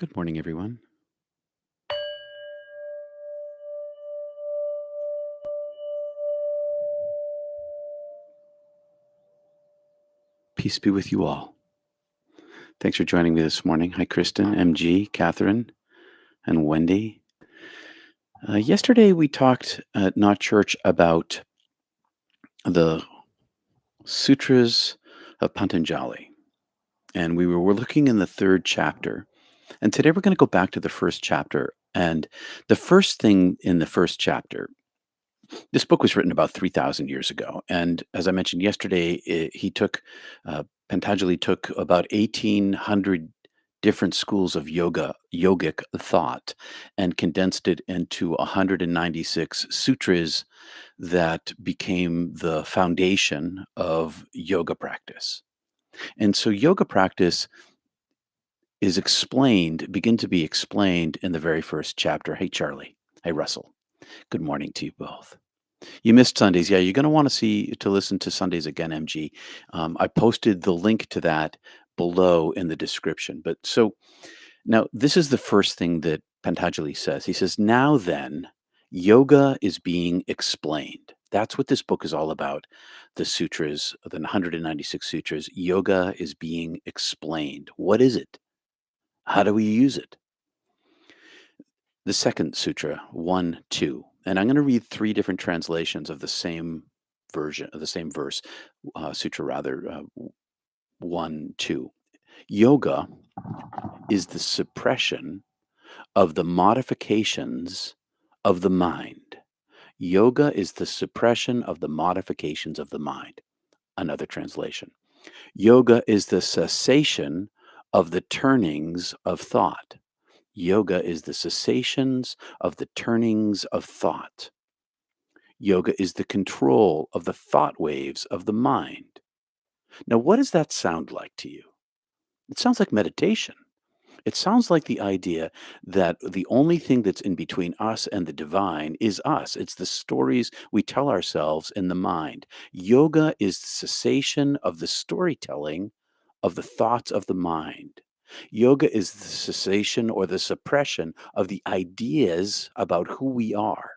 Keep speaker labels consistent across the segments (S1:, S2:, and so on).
S1: Good morning, everyone. Peace be with you all. Thanks for joining me this morning. Hi, Kristen, MG, Catherine, and Wendy. Yesterday, we talked at Not Church about the Sutras of Patanjali, and we're looking in the third chapter. And today, we're going to go back to the first chapter. And the first thing in the first chapter, this book was written about 3,000 years ago. And as I mentioned yesterday, Patanjali took about 1,800 different schools of yogic thought, and condensed it into 196 sutras that became the foundation of yoga practice. And so yoga practice begin to be explained in the very first chapter. Hey, Charlie. Hey, Russell. Good morning to you both. You missed Sundays. Yeah, you're going to want to listen to Sundays again, MG. I posted the link to that below in the description. But so now this is the first thing that Pantaji says. He says, now then, yoga is being explained. That's what this book is all about. The sutras, the 196 sutras, yoga is being explained. What is it? How do we use it? The second sutra, 1, 2. And I'm going to read three different translations of the same version, of the same verse, sutra rather, 1, 2. Yoga is the suppression of the modifications of the mind. Yoga is the suppression of the modifications of the mind. Another translation. Yoga is the cessation of the turnings of thought. Yoga is the cessations of the turnings of thought. Yoga is the control of the thought waves of the mind. Now, what does that sound like to you? It sounds like meditation. It sounds like the idea that the only thing that's in between us and the divine is us. It's the stories we tell ourselves in the mind. Yoga is the cessation of the storytelling of the thoughts of the mind. Yoga is the cessation or the suppression of the ideas about who we are.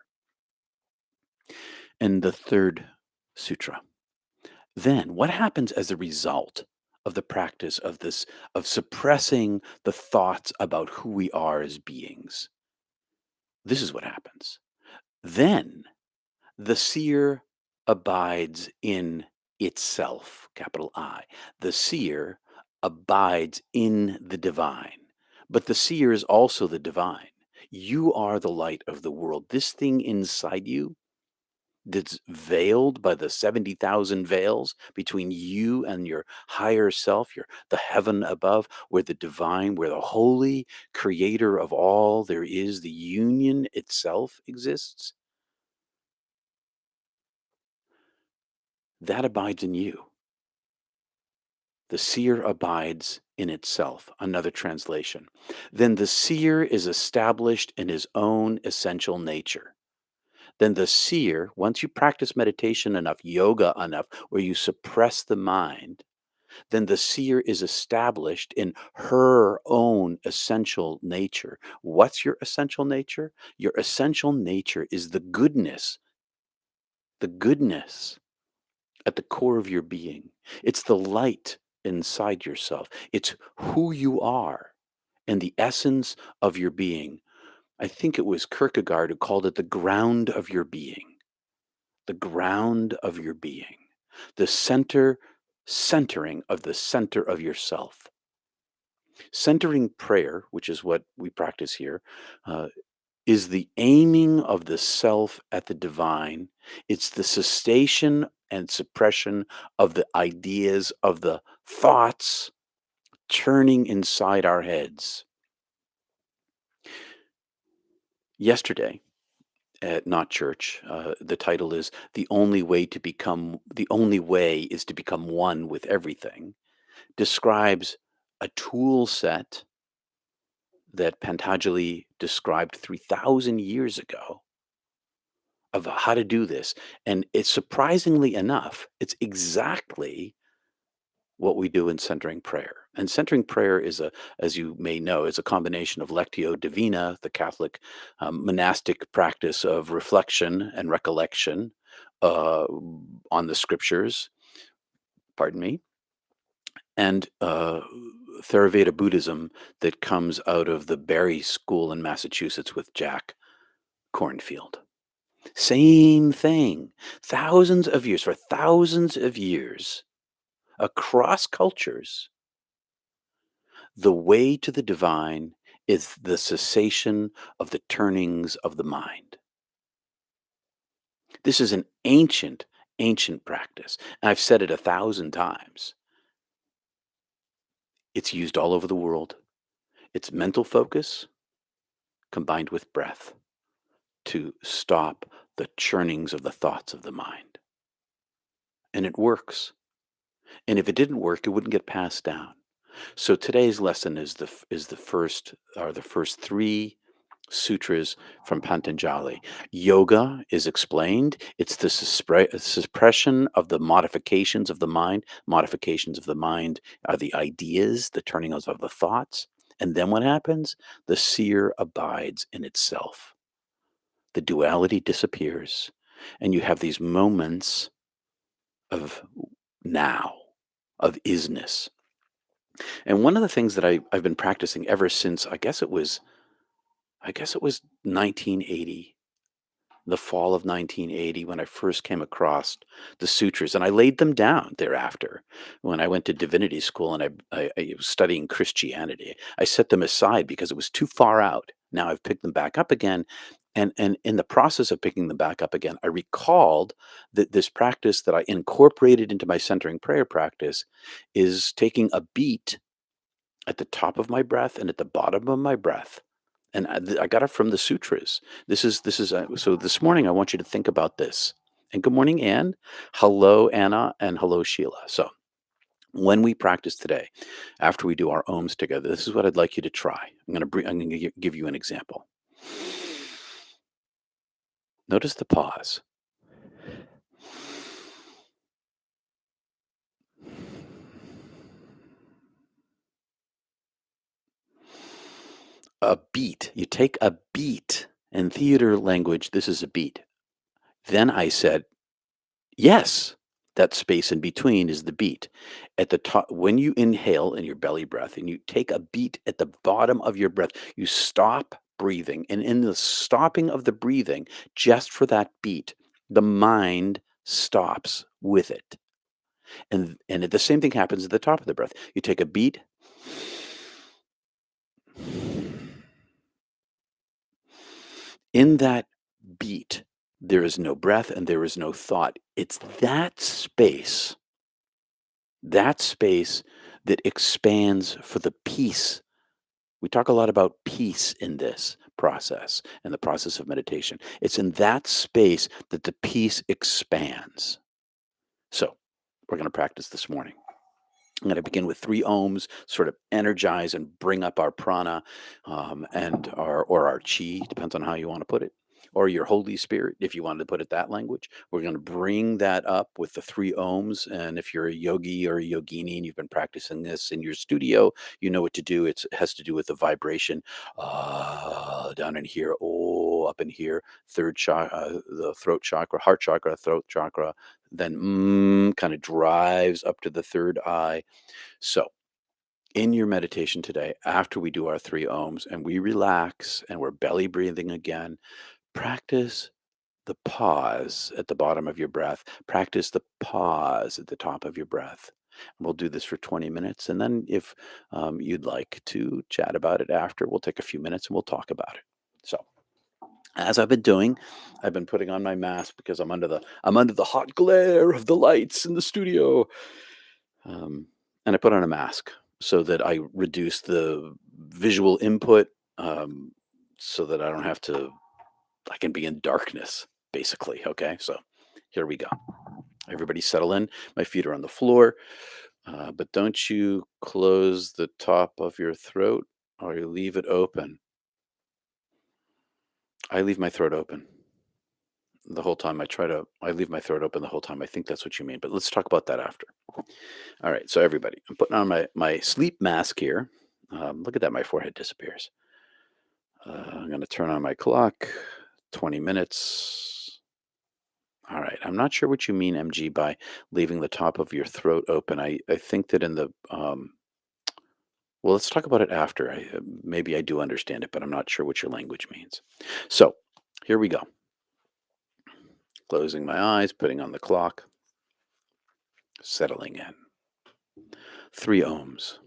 S1: And the third sutra. Then what happens as a result of the practice of this, of suppressing the thoughts about who we are as beings? This is what happens. Then the seer abides in itself, capital I. The seer abides in the divine, but the seer is also the divine. You are the light of the world. This thing inside you that's veiled by the 70,000 veils between you and your higher self, the heaven above, where the divine, where the holy creator of all there is, the union itself exists, that abides in you. The seer abides in itself. Another translation. Then the seer is established in his own essential nature. Then the seer, once you practice meditation enough, yoga enough, where you suppress the mind, then the seer is established in her own essential nature. What's your essential nature? Your essential nature is the goodness at the core of your being. It's the light inside yourself. It's who you are and the essence of your being. I think it was Kierkegaard who called it the ground of your being, the ground of your being, the centering of the center of yourself. Centering prayer, which is what we practice here, uh, is the aiming of the self at the divine. It's the cessation and suppression of the ideas, of the thoughts turning inside our heads. Yesterday at Not Church, the title is The Only Way is to Become One with Everything, describes a tool set that Pantaji described 3,000 years ago of how to do this. And it's surprisingly enough, it's exactly what we do in centering prayer. And centering prayer is as you may know, is a combination of Lectio Divina, the Catholic monastic practice of reflection and recollection uh, on the scriptures, pardon me, and Theravada Buddhism that comes out of the Barry School in Massachusetts with Jack Cornfield. Same thing. For thousands of years, across cultures, the way to the divine is the cessation of the turnings of the mind. This is an ancient, ancient practice. And I've said it 1,000 times. It's used all over the world. It's mental focus combined with breath to stop the churnings of the thoughts of the mind. And it works. And if it didn't work, it wouldn't get passed down. So today's lesson is the first three sutras from Patanjali. Yoga is explained. It's the suppression of the modifications of the mind. Modifications of the mind are the ideas, the turnings of the thoughts. And then what happens? The seer abides in itself. The duality disappears, and you have these moments of now, of isness. And one of the things that I've been practicing ever since I guess it was 1980, the fall of 1980, when I first came across the sutras, and I laid them down thereafter. When I went to divinity school and I was studying Christianity, I set them aside because it was too far out. Now I've picked them back up again. And in the process of picking them back up again, I recalled that this practice that I incorporated into my centering prayer practice is taking a beat at the top of my breath and at the bottom of my breath. And I got it from the sutras. So this morning I want you to think about this. And good morning, Anne. Hello, Anna, and hello, Sheila. So when we practice today, after we do our ohms together, this is what I'd like you to try. I'm going to give you an example. Notice the pause. A beat. You take a beat. In theater language, this is a beat. Then I said, yes, that space in between is the beat. At the top, when you inhale in your belly breath and you take a beat at the bottom of your breath, you stop breathing. And in the stopping of the breathing, just for that beat, the mind stops with it. And the same thing happens at the top of the breath. You take a beat. In that beat, there is no breath and there is no thought. It's that space that expands for the peace. We talk a lot about peace in this process and the process of meditation. It's in that space that the peace expands. So we're going to practice this morning. I'm going to begin with three ohms, sort of energize and bring up our prana and our chi, depends on how you want to put it, or your Holy Spirit, if you wanted to put it that language. We're going to bring that up with the three ohms. And if you're a yogi or a yogini and you've been practicing this in your studio, you know what to do. It has to do with the vibration down in here, up in here, third chakra, the throat chakra, heart chakra, throat chakra. Then kind of drives up to the third eye. So, in your meditation today, after we do our three ohms and we relax and we're belly breathing again, practice the pause at the bottom of your breath. Practice the pause at the top of your breath. We'll do this for 20 minutes. And then, if you'd like to chat about it after, we'll take a few minutes and we'll talk about it. So, as I've been doing, I've been putting on my mask because I'm under the hot glare of the lights in the studio. And I put on a mask so that I reduce the visual input, um, so that I don't have to, I can be in darkness, basically. Okay, so here we go. Everybody settle in. My feet are on the floor, but don't you close the top of your throat or you leave it open. I leave my throat open. the whole time. I leave my throat open the whole time. I think that's what you mean, but let's talk about that after. All right. So everybody, I'm putting on my sleep mask here. Look at that. My forehead disappears. I'm going to turn on my clock. 20 minutes. All right. I'm not sure what you mean, MG, by leaving the top of your throat open. I think that well, let's talk about it after. Maybe I do understand it, but I'm not sure what your language means. So here we go. Closing my eyes, putting on the clock, settling in. 3 ohms.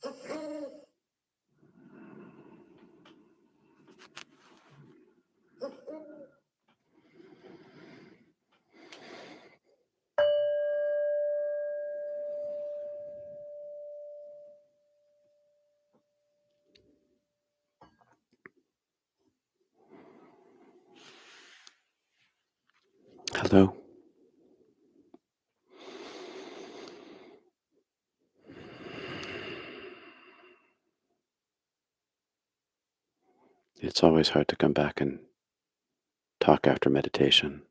S1: Hello. It's always hard to come back and talk after meditation.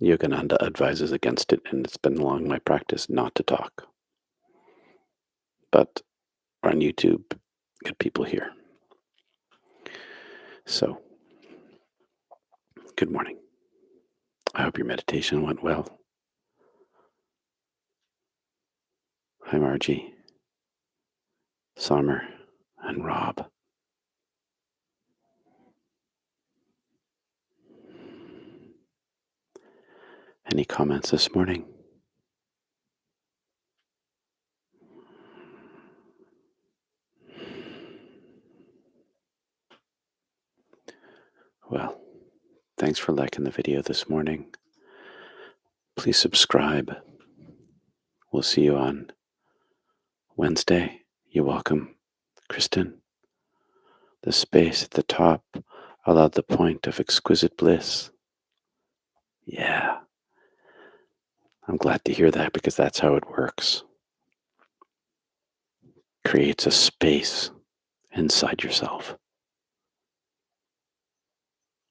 S1: Yogananda advises against it, and it's been long my practice not to talk. But on YouTube, good people here. So, good morning. I hope your meditation went well. Hi, Margie, Summer, and Rob. Any comments this morning? Well, thanks for liking the video this morning. Please subscribe. We'll see you on Wednesday. You're welcome. Kristen, the space at the top allowed the point of exquisite bliss. Yeah, I'm glad to hear that because that's how it works. Creates a space inside yourself.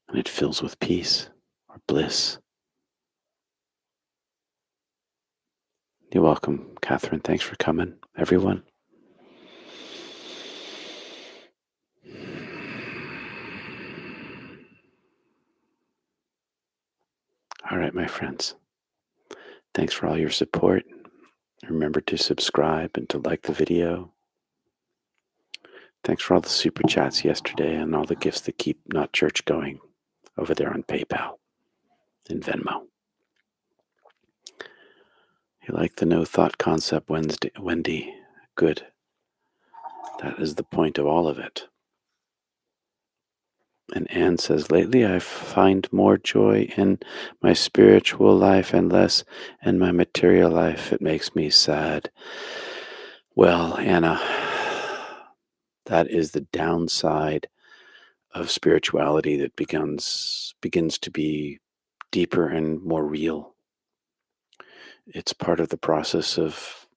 S1: And it fills with peace or bliss. You're welcome, Catherine. Thanks for coming, everyone. All right, my friends. Thanks for all your support. Remember to subscribe and to like the video. Thanks for all the super chats yesterday and all the gifts that keep Not Church going over there on PayPal and Venmo. You like the no thought concept, Wendy? Good. That is the point of all of it. And Anne says, lately I find more joy in my spiritual life and less in my material life. It makes me sad. Well, Anna, that is the downside of spirituality that begins to be deeper and more real. It's part of the process of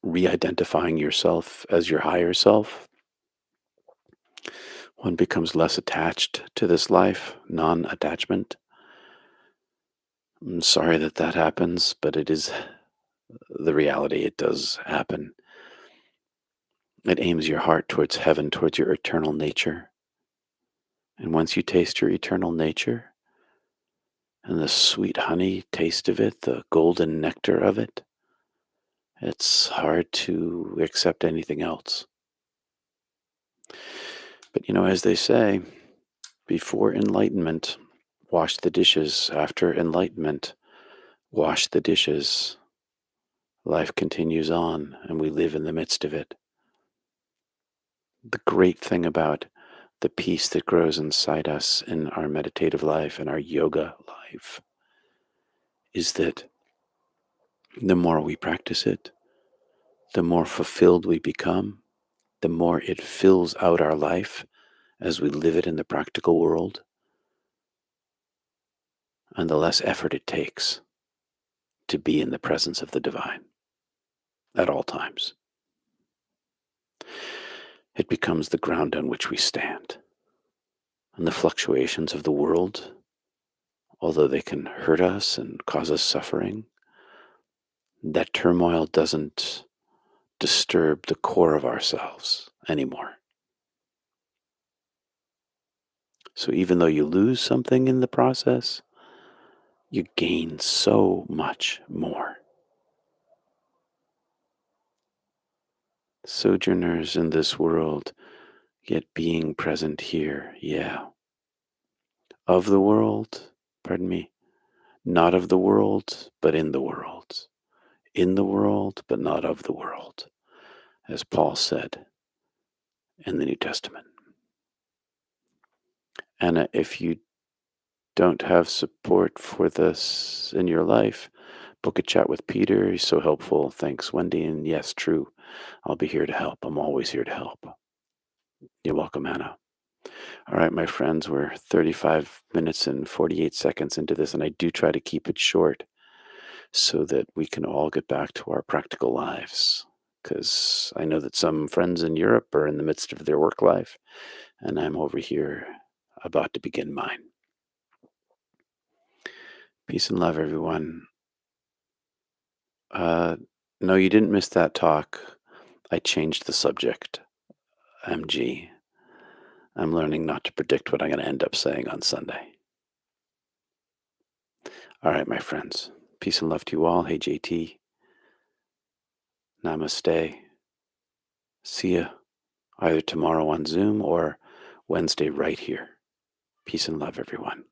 S1: re-identifying yourself as your higher self. One becomes less attached to this life, non-attachment. I'm sorry that happens, but it is the reality. It does happen. It aims your heart towards heaven, towards your eternal nature. And once you taste your eternal nature and the sweet honey taste of it, the golden nectar of it, it's hard to accept anything else. But as they say, before enlightenment, wash the dishes. After enlightenment, wash the dishes. Life continues on, and we live in the midst of it. The great thing about the peace that grows inside us in our meditative life and our yoga life is that the more we practice it, the more fulfilled we become, the more it fills out our life as we live it in the practical world, and the less effort it takes to be in the presence of the divine at all times. It becomes the ground on which we stand. And the fluctuations of the world, although they can hurt us and cause us suffering, that turmoil doesn't disturb the core of ourselves anymore. So even though you lose something in the process, you gain so much more. Sojourners in this world, yet being present here, yeah. Of the world, Not of the world, but in the world. In the world, but not of the world, as Paul said in the New Testament. And if you don't have support for this in your life, book a chat with Peter. He's so helpful. Thanks, Wendy. And yes, true. I'll be here to help. I'm always here to help. You're welcome, Hannah. All right, my friends, we're 35 minutes and 48 seconds into this, and I do try to keep it short so that we can all get back to our practical lives. Because I know that some friends in Europe are in the midst of their work life, and I'm over here about to begin mine. Peace and love, everyone. No, you didn't miss that talk. I changed the subject. MG. I'm learning not to predict what I'm going to end up saying on Sunday. All right, my friends. Peace and love to you all. Hey, JT. Namaste. See ya either tomorrow on Zoom or Wednesday right here. Peace and love, everyone.